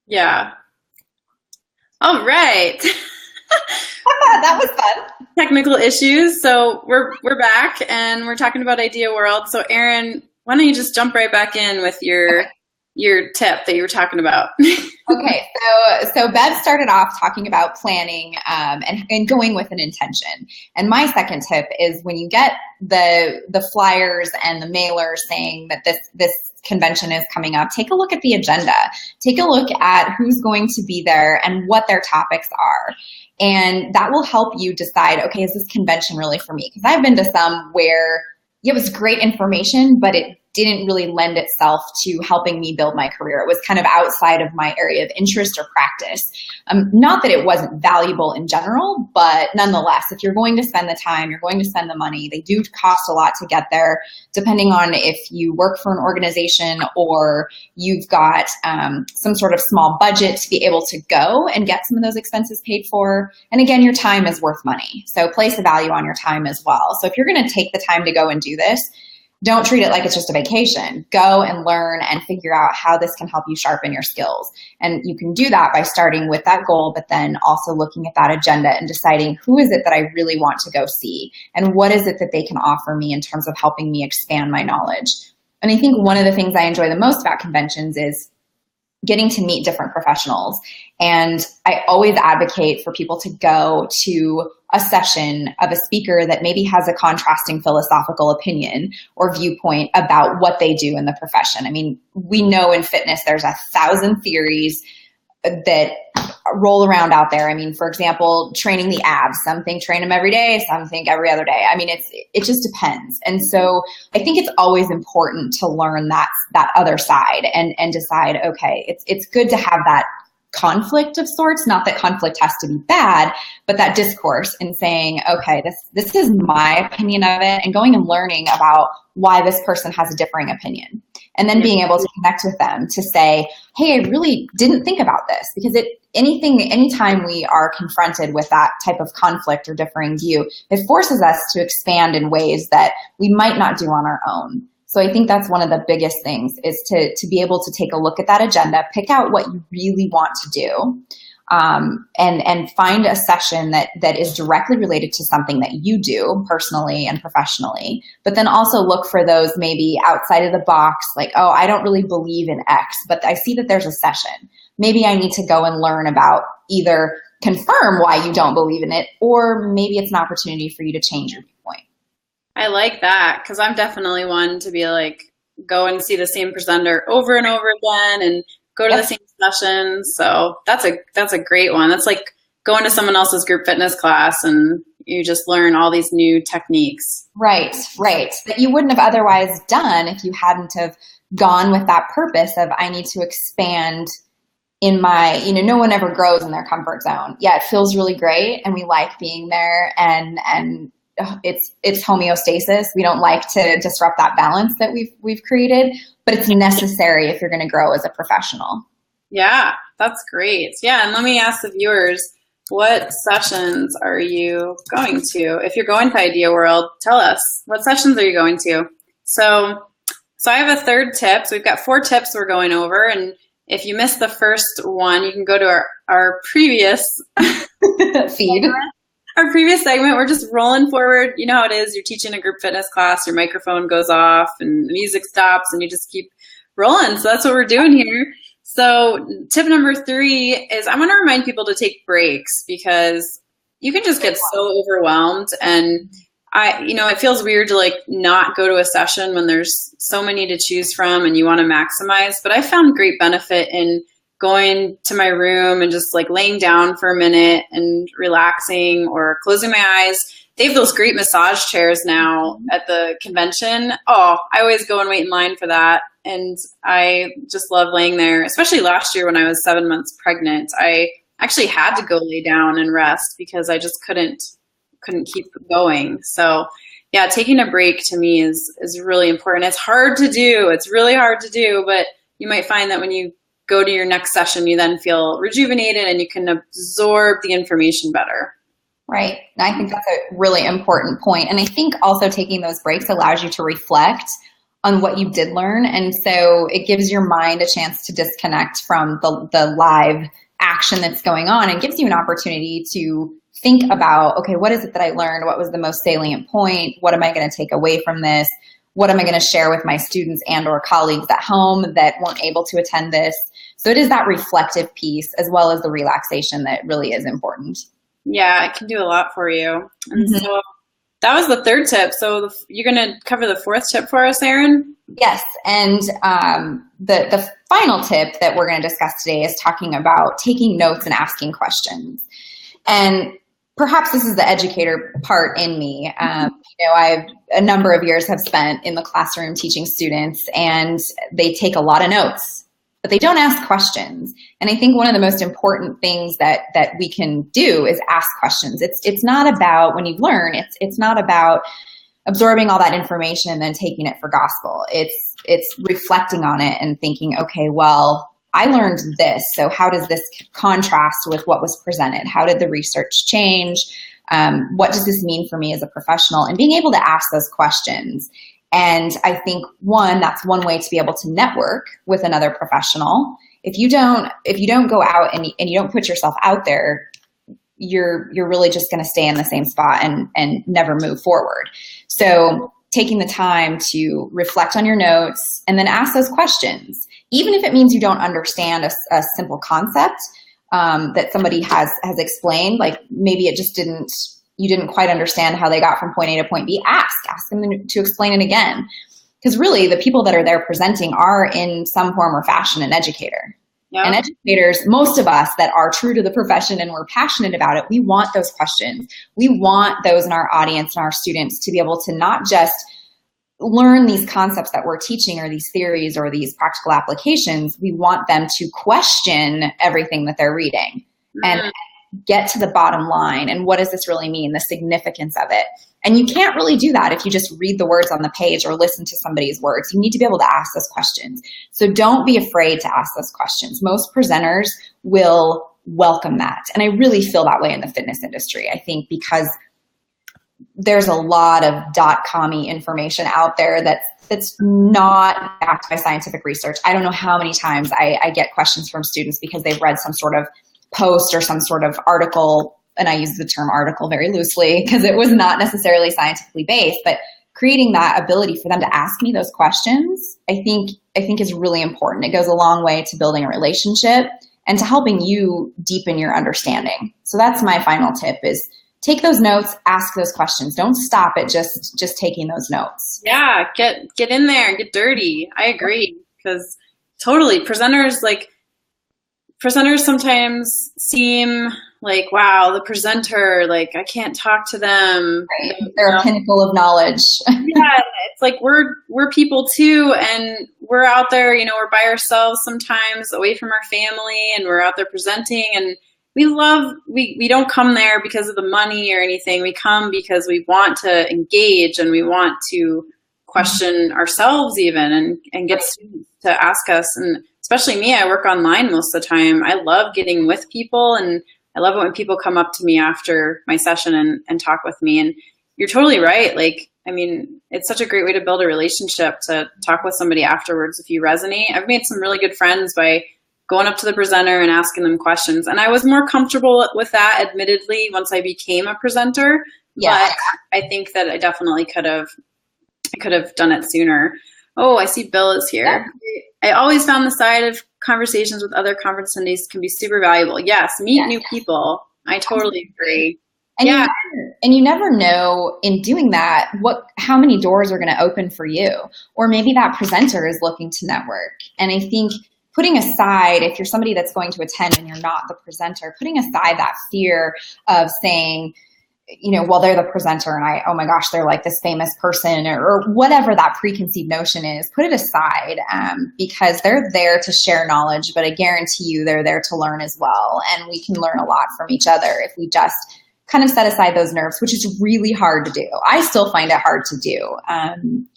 Yeah. All right. That was fun. Technical issues. So we're back and we're talking about Idea World. So Erin, why don't you just jump right back in with your tip that you were talking about? Okay, so Bev started off talking about planning and going with an intention. And my second tip is when you get the flyers and the mailers saying that this convention is coming up, take a look at the agenda. Take a look at who's going to be there and what their topics are. And that will help you decide, okay, is this convention really for me? Because I've been to some where it was great information, but it didn't really lend itself to helping me build my career. It was kind of outside of my area of interest or practice. Not that it wasn't valuable in general, but nonetheless, if you're going to spend the time, you're going to spend the money, they do cost a lot to get there, depending on if you work for an organization or you've got some sort of small budget to be able to go and get some of those expenses paid for. And again, your time is worth money. So place a value on your time as well. So if you're going to take the time to go and do this, don't treat it like it's just a vacation. Go and learn and figure out how this can help you sharpen your skills. And you can do that by starting with that goal, but then also looking at that agenda and deciding who is it that I really want to go see and what is it that they can offer me in terms of helping me expand my knowledge. And I think one of the things I enjoy the most about conventions is getting to meet different professionals. And I always advocate for people to go to a session of a speaker that maybe has a contrasting philosophical opinion or viewpoint about what they do in the profession. I mean, we know in fitness, there's 1,000 theories that roll around out there. I mean, for example, training the abs, some think train them every day, some think every other day. I mean, it just depends. And so I think it's always important to learn that other side and decide, okay, it's good to have that conflict of sorts, not that conflict has to be bad, but that discourse and saying, okay, this is my opinion of it, and going and learning about why this person has a differing opinion. And then being able to connect with them to say, hey, I really didn't think about this, because anytime we are confronted with that type of conflict or differing view, it forces us to expand in ways that we might not do on our own. So I think that's one of the biggest things is to be able to take a look at that agenda, pick out what you really want to do, and find a session that is directly related to something that you do personally and professionally. But then also look for those maybe outside of the box, like, oh, I don't really believe in X, but I see that there's a session. Maybe I need to go and learn about either confirm why you don't believe in it, or maybe it's an opportunity for you to change your viewpoint. I like that, because I'm definitely one to be like, go and see the same presenter over and over again and go to the same sessions. So that's a great one. That's like going to someone else's group fitness class and you just learn all these new techniques. Right. That you wouldn't have otherwise done if you hadn't have gone with that purpose of, I need to expand in my, no one ever grows in their comfort zone. Yeah, it feels really great and we like being there, and it's homeostasis. We don't like to disrupt that balance that we've created, but it's necessary if you're going to grow as a professional. Yeah, that's great. Yeah, and let me ask the viewers, what sessions are you going to? If you're going to Idea World, tell us, what sessions are you going to? So I have a third tip. So we've got 4 tips we're going over, and if you missed the first one, you can go to our previous feed. Our previous segment. We're just rolling forward. You know how it is. You're teaching a group fitness class, your microphone goes off and the music stops and you just keep rolling. So that's what we're doing here. So tip number 3 is I want to remind people to take breaks, because you can just get so overwhelmed, and it feels weird to like not go to a session when there's so many to choose from and you want to maximize. But I found great benefit in going to my room and just like laying down for a minute and relaxing or closing my eyes. They have those great massage chairs now at the convention. Oh, I always go and wait in line for that. And I just love laying there, especially last year when I was 7 months pregnant. I actually had to go lay down and rest because I just couldn't keep going. So yeah, taking a break to me is really important. It's hard to do. It's really hard to do, but you might find that when you go to your next session, you then feel rejuvenated and you can absorb the information better. Right. And I think that's a really important point. And I think also taking those breaks allows you to reflect on what you did learn. And so it gives your mind a chance to disconnect from the live action that's going on, and gives you an opportunity to think about, okay, what is it that I learned? What was the most salient point? What am I going to take away from this? What am I going to share with my students and or colleagues at home that weren't able to attend this? So it is that reflective piece as well as the relaxation that really is important. Yeah, it can do a lot for you. And so that was the third tip. So you're going to cover the fourth tip for us, Erin? Yes. And the final tip that we're going to discuss today is talking about taking notes and asking questions. And perhaps this is the educator part in me. I've a number of years have spent in the classroom teaching students, and they take a lot of notes, but they don't ask questions. And I think one of the most important things that we can do is ask questions. It's not about, when you learn, it's not about absorbing all that information and then taking it for gospel. It's reflecting on it and thinking, okay, well, I learned this. So how does this contrast with what was presented? How did the research change? What does this mean for me as a professional? And being able to ask those questions. And I think that's one way to be able to network with another professional. If you don't go out and you don't put yourself out there, you're really just going to stay in the same spot and never move forward. So taking the time to reflect on your notes and then ask those questions, even if it means you don't understand a simple concept that somebody has explained, like maybe you didn't quite understand how they got from point A to point B, ask them to explain it again. Because really the people that are there presenting are in some form or fashion an educator. Yeah. And educators, most of us that are true to the profession and we're passionate about it, we want those questions. We want those in our audience and our students to be able to not just learn these concepts that we're teaching or these theories or these practical applications. We want them to question everything that they're reading and get to the bottom line. And what does this really mean? The significance of it. And you can't really do that if you just read the words on the page or listen to somebody's words. You need to be able to ask those questions. So don't be afraid to ask those questions. Most presenters will welcome that. And I really feel that way in the fitness industry. I think because there's a lot of .com-y information out there that's not backed by scientific research. I don't know how many times I get questions from students because they've read some sort of post or some sort of article, and I use the term article very loosely because it was not necessarily scientifically based, but creating that ability for them to ask me those questions, I think is really important. It goes a long way to building a relationship and to helping you deepen your understanding. So that's my final tip is take those notes, ask those questions. Don't stop at just taking those notes. Yeah, get in there and get dirty. I agree, because totally presenters sometimes seem like, wow, the presenter, like I can't talk to them. Right. They're a pinnacle of knowledge. Yeah, it's like we're people too, and we're out there, we're by ourselves sometimes, away from our family, and we're out there presenting, and we don't come there because of the money or anything. We come because we want to engage and we want to question ourselves even and get students to ask us. And especially me, I work online most of the time. I love getting with people, and I love it when people come up to me after my session and talk with me. And you're totally right. It's such a great way to build a relationship, to talk with somebody afterwards if you resonate. I've made some really good friends by going up to the presenter and asking them questions. And I was more comfortable with that, admittedly, once I became a presenter. Yeah. But I think that I definitely could have done it sooner. Oh, I see Bill is here. Yeah. I always found the side of conversations with other conference attendees can be super valuable. Yes, meet new people. I totally agree. And you never know in doing that how many doors are going to open for you. Or maybe that presenter is looking to network. And I think putting aside, if you're somebody that's going to attend and you're not the presenter, putting aside that fear of saying, well, they're the presenter and oh my gosh, they're like this famous person or whatever that preconceived notion is, put it aside because they're there to share knowledge, but I guarantee you they're there to learn as well. And we can learn a lot from each other if we just kind of set aside those nerves, which is really hard to do. I still find it hard to do.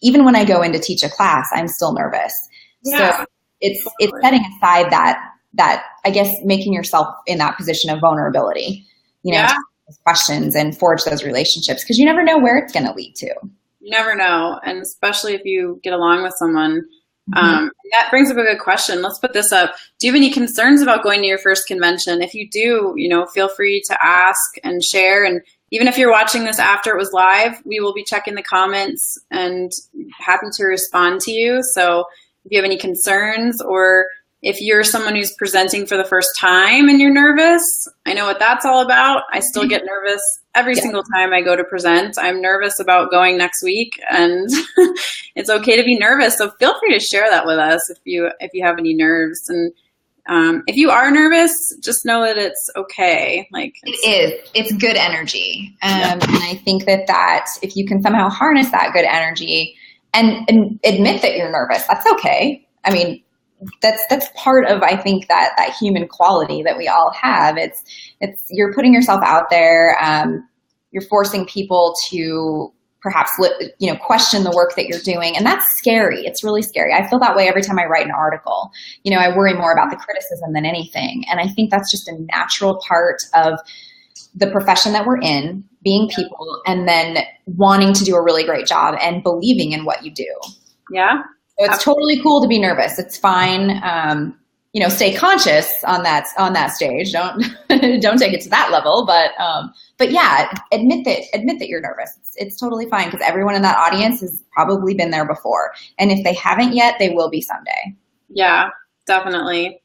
Even when I go in to teach a class, I'm still nervous. Yeah. So it's setting aside that, I guess, making yourself in that position of vulnerability, to ask questions and forge those relationships, because you never know where it's going to lead to. You never know. And especially if you get along with someone. Mm-hmm. That brings up a good question. Let's put this up. Do you have any concerns about going to your first convention? If you do, feel free to ask and share. And even if you're watching this after it was live, we will be checking the comments and happy to respond to you. So if you have any concerns, or if you're someone who's presenting for the first time and you're nervous, I know what that's all about. I still get nervous every single time I go to present. I'm nervous about going next week, and it's okay to be nervous. So feel free to share that with us if you have any nerves. And if you are nervous, just know that it's okay. It's good energy. And I think that if you can somehow harness that good energy and admit that you're nervous, that's okay. I mean, that's part of, I think, that human quality that we all have. It's you're putting yourself out there. You're forcing people to perhaps question the work that you're doing, and that's scary. It's really scary. I feel that way every time I write an article. I worry more about the criticism than anything, and I think that's just a natural part of the profession that we're in, being people, and then wanting to do a really great job and believing in what you do. Yeah. So it's totally cool to be nervous. It's fine. Stay conscious on that stage. Don't take it to that level. But yeah, admit that you're nervous. It's totally fine, because everyone in that audience has probably been there before. And if they haven't yet, they will be someday. Yeah, definitely.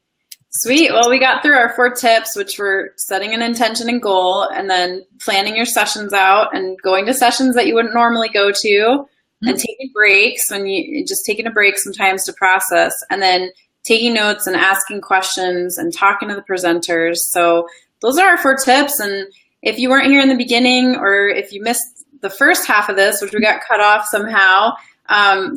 Sweet. Well, we got through our 4 tips, which were setting an intention and goal, and then planning your sessions out and going to sessions that you wouldn't normally go to. And taking breaks taking a break sometimes to process, and then taking notes and asking questions and talking to the presenters. So those are our 4 tips. And if you weren't here in the beginning, or if you missed the first half of this, which we got cut off somehow,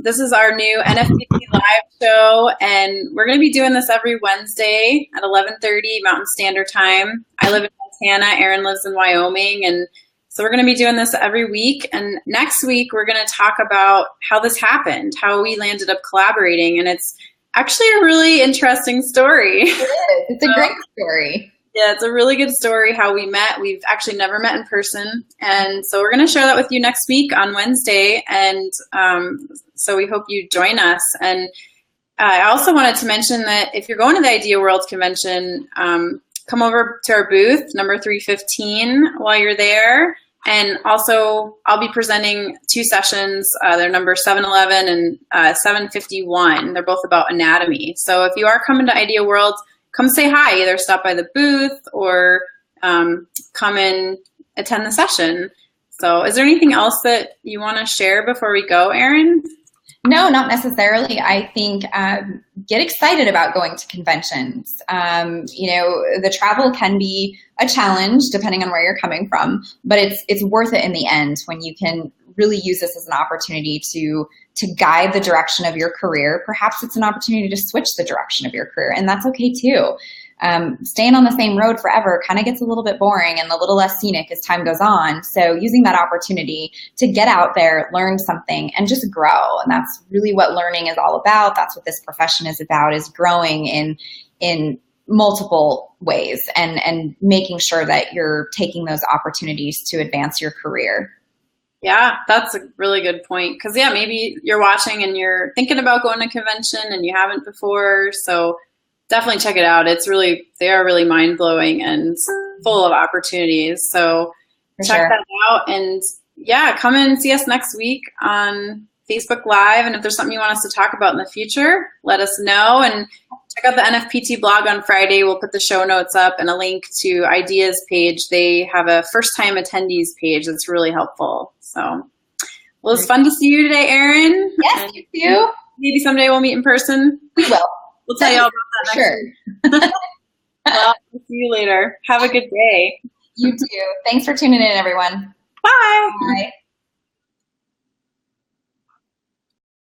this is our new NFPT live show, and we're going to be doing this every Wednesday at 11:30 Mountain Standard Time. I live in Montana. Erin lives in Wyoming, and so we're going to be doing this every week. And next week, we're going to talk about how this happened, how we landed up collaborating. And it's actually a really interesting story. It is. It's a great story. Yeah, it's a really good story how we met. We've actually never met in person. And so we're going to share that with you next week on Wednesday. And so we hope you join us. And I also wanted to mention that if you're going to the Idea World Convention, come over to our booth, number 315, while you're there. And also, I'll be presenting 2 sessions. They're number 711 and 751. They're both about anatomy. So if you are coming to Idea World, come say hi. Either stop by the booth or come and attend the session. So is there anything else that you want to share before we go, Erin? No, not necessarily. I think get excited about going to conventions. The travel can be a challenge depending on where you're coming from, but it's worth it in the end when you can really use this as an opportunity to guide the direction of your career. Perhaps it's an opportunity to switch the direction of your career, and that's okay too. Staying on the same road forever kind of gets a little bit boring and a little less scenic as time goes on. So using that opportunity to get out there, learn something, and just grow. And that's really what learning is all about. That's what this profession is about, is growing in multiple ways and making sure that you're taking those opportunities to advance your career. Yeah, that's a really good point. Because, maybe you're watching and you're thinking about going to a convention and you haven't before. So definitely check it out. They are really mind-blowing and full of opportunities. So check that out. And come and see us next week on Facebook Live. And if there's something you want us to talk about in the future, let us know. And check out the NFPT blog on Friday. We'll put the show notes up and a link to Ideas page. They have a first-time attendees page that's really helpful. So, well, it's fun to see you today, Erin. Yes, you too. Maybe someday we'll meet in person. We will. We'll tell you all about that. Sure. Well, we'll see you later. Have a good day. You too. Thanks for tuning in, everyone. Bye. Bye.